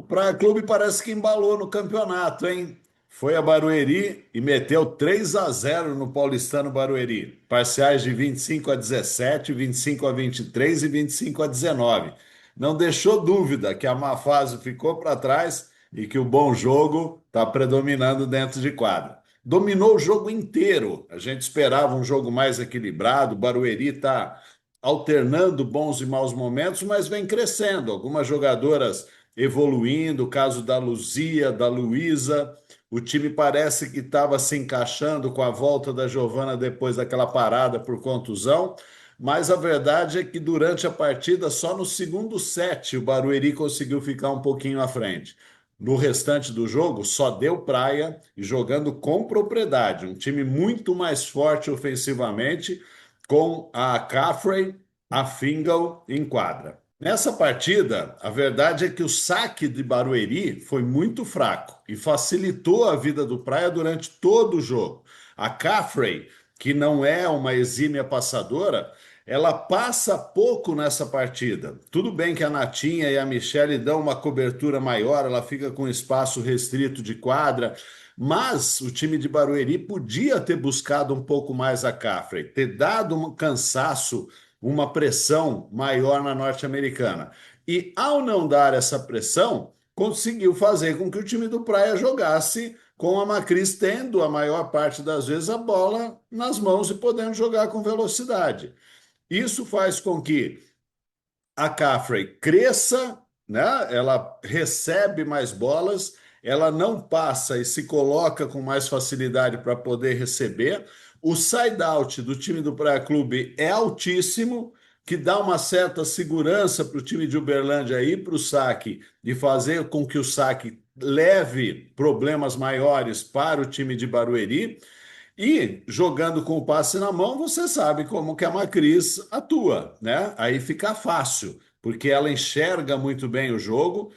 Praia Clube parece que embalou no campeonato, hein? Foi a Barueri e meteu 3-0 no Paulistano Barueri. Parciais de 25-17, 25-23 e 25-19. Não deixou dúvida que a má fase ficou para trás e que o bom jogo está predominando dentro de quadra. Dominou o jogo inteiro. A gente esperava um jogo mais equilibrado. O Barueri está alternando bons e maus momentos, mas vem crescendo. Algumas jogadoras evoluindo, o caso da Luzia, da Luísa. O time parece que estava se encaixando com a volta da Giovana depois daquela parada por contusão, mas a verdade é que durante a partida, só no segundo set, o Barueri conseguiu ficar um pouquinho à frente. No restante do jogo, só deu praia e jogando com propriedade. Um time muito mais forte ofensivamente, com a Caffrey, a Fingal em quadra. Nessa partida, a verdade é que o saque de Barueri foi muito fraco e facilitou a vida do Praia durante todo o jogo. A Caffrey, que não é uma exímia passadora, ela passa pouco nessa partida. Tudo bem que a Natinha e a Michele dão uma cobertura maior, ela fica com espaço restrito de quadra, mas o time de Barueri podia ter buscado um pouco mais a Caffrey, ter dado um cansaço, uma pressão maior na norte-americana. E ao não dar essa pressão, conseguiu fazer com que o time do Praia jogasse com a Macris tendo a maior parte das vezes a bola nas mãos e podendo jogar com velocidade. Isso faz com que a Caffrey cresça, né? Ela recebe mais bolas, ela não passa e se coloca com mais facilidade para poder receber. O side-out do time do Praia Clube é altíssimo, que dá uma certa segurança para o time de Uberlândia ir para o saque e fazer com que o saque leve problemas maiores para o time de Barueri. E jogando com o passe na mão, você sabe como que a Macris atua, né? Aí fica fácil, porque ela enxerga muito bem o jogo,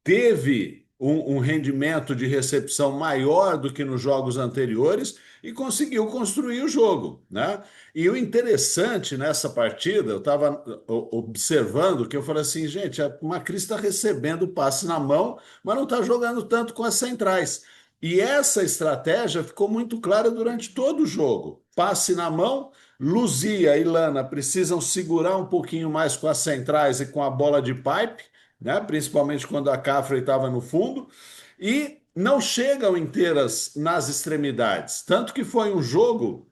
teve um rendimento de recepção maior do que nos jogos anteriores e conseguiu construir o jogo, né? E o interessante nessa partida, eu estava observando que eu falei assim, gente, a Macris está recebendo o passe na mão, mas não está jogando tanto com as centrais. E essa estratégia ficou muito clara durante todo o jogo. Passe na mão, Luzia e Lana precisam segurar um pouquinho mais com as centrais e com a bola de pipe, né? Principalmente quando a Caffrey estava no fundo, e não chegam inteiras nas extremidades. Tanto que foi um jogo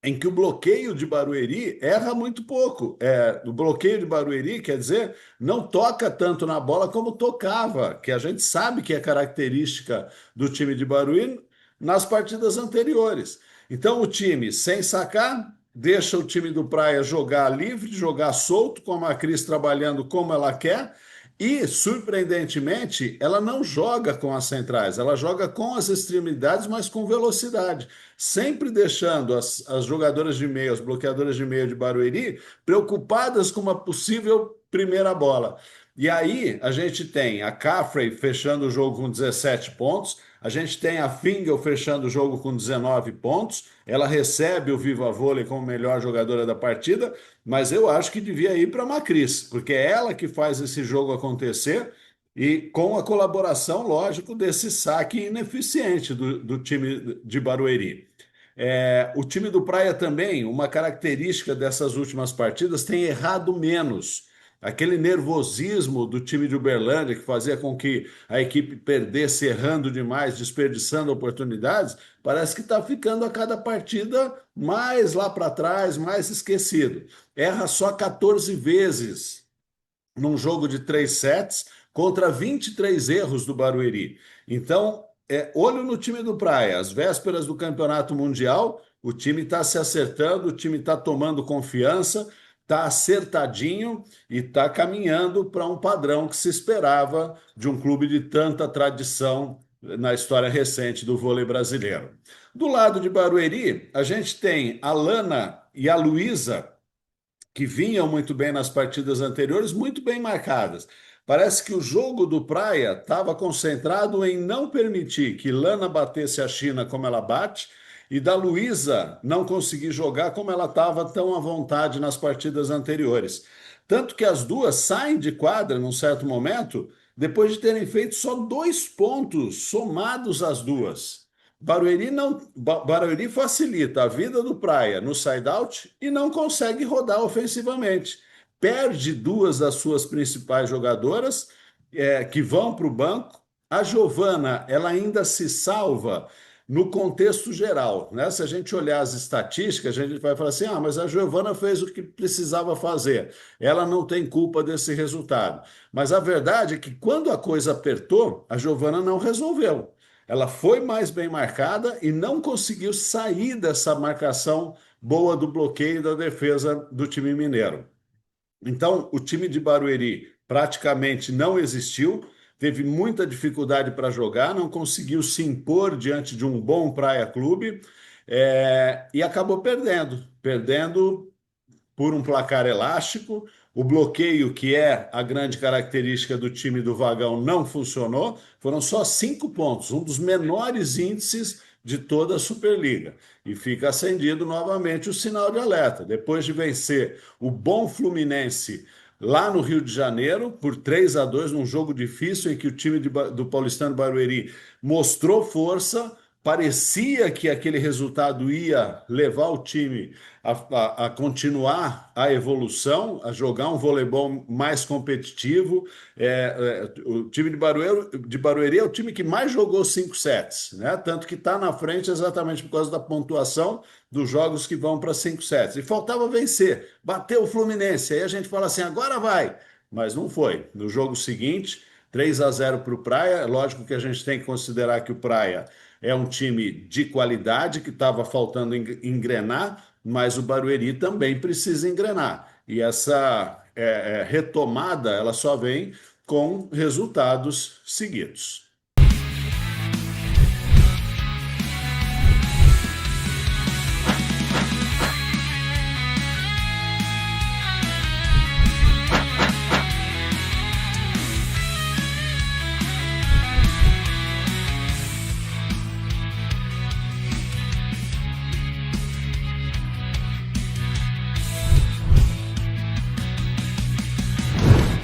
em que o bloqueio de Barueri erra muito pouco. O bloqueio de Barueri, quer dizer, não toca tanto na bola como tocava, que a gente sabe que é característica do time de Barueri nas partidas anteriores. Então, o time, sem sacar, deixa o time do Praia jogar livre, jogar solto, com a Macris trabalhando como ela quer, e, surpreendentemente, ela não joga com as centrais, ela joga com as extremidades, mas com velocidade, sempre deixando as jogadoras de meio, as bloqueadoras de meio de Barueri, preocupadas com uma possível primeira bola. E aí a gente tem a Caffrey fechando o jogo com 17 pontos, a gente tem a Fingel fechando o jogo com 19 pontos, ela recebe o Viva Vôlei como melhor jogadora da partida, mas eu acho que devia ir para a Macris, porque é ela que faz esse jogo acontecer e com a colaboração, lógico, desse saque ineficiente do time de Barueri. O time do Praia também, uma característica dessas últimas partidas, tem errado menos. Aquele nervosismo do time de Uberlândia, que fazia com que a equipe perdesse errando demais, desperdiçando oportunidades, parece que está ficando a cada partida mais lá para trás, mais esquecido. Erra só 14 vezes num jogo de 3 sets contra 23 erros do Barueri. Então, olho no time do Praia. Às vésperas do Campeonato Mundial, o time está se acertando, o time está tomando confiança, está acertadinho e está caminhando para um padrão que se esperava de um clube de tanta tradição na história recente do vôlei brasileiro. Do lado de Barueri, a gente tem a Lana e a Luísa, que vinham muito bem nas partidas anteriores, muito bem marcadas. Parece que o jogo do Praia estava concentrado em não permitir que Lana batesse a China como ela bate e da Luísa não conseguir jogar como ela estava tão à vontade nas partidas anteriores. Tanto que as duas saem de quadra num certo momento depois de terem feito só 2 pontos somados às duas. Barueri não, Barueri facilita a vida do Praia no side-out e não consegue rodar ofensivamente. Perde duas das suas principais jogadoras, que vão para o banco. A Giovana, ela ainda se salva no contexto geral, né? Se a gente olhar as estatísticas, a gente vai falar assim: ah, mas a Giovana fez o que precisava fazer, ela não tem culpa desse resultado. Mas a verdade é que quando a coisa apertou, a Giovana não resolveu. Ela foi mais bem marcada e não conseguiu sair dessa marcação boa do bloqueio da defesa do time mineiro. Então, o time de Barueri praticamente não existiu, teve muita dificuldade para jogar, não conseguiu se impor diante de um bom Praia Clube, e acabou perdendo por um placar elástico. O bloqueio, que é a grande característica do time do Vagão, não funcionou. Foram só 5 pontos, um dos menores índices de toda a Superliga. E fica acendido novamente o sinal de alerta. Depois de vencer o bom Fluminense lá no Rio de Janeiro, por 3-2, num jogo difícil em que o time do Paulistano Barueri mostrou força, parecia que aquele resultado ia levar o time a continuar a evolução, a jogar um voleibol mais competitivo. O time de Barueri é o time que mais jogou 5 sets, né? Tanto que está na frente exatamente por causa da pontuação dos jogos que vão para 5 sets. E faltava vencer, bateu o Fluminense. Aí a gente fala assim: agora vai. Mas não foi. No jogo seguinte, 3-0 para o Praia. É lógico que a gente tem que considerar que o Praia é um time de qualidade que estava faltando engrenar, mas o Barueri também precisa engrenar. E essa retomada ela só vem com resultados seguidos.